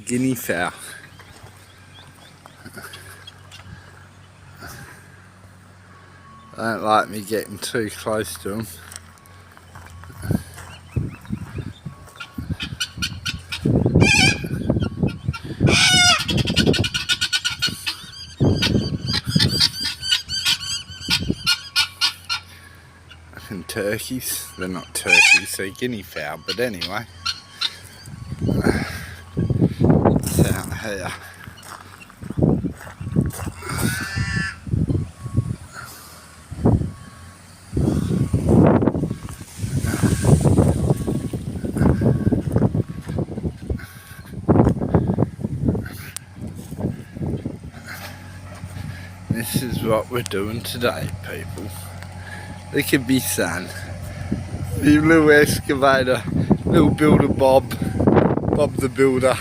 Guinea fowl. They don't like me getting too close to them. And turkeys, they're not turkeys, they're guinea fowl, but anyway. It's out here. This is what we're doing today, people. Look at me son. The little excavator, little builder Bob the builder.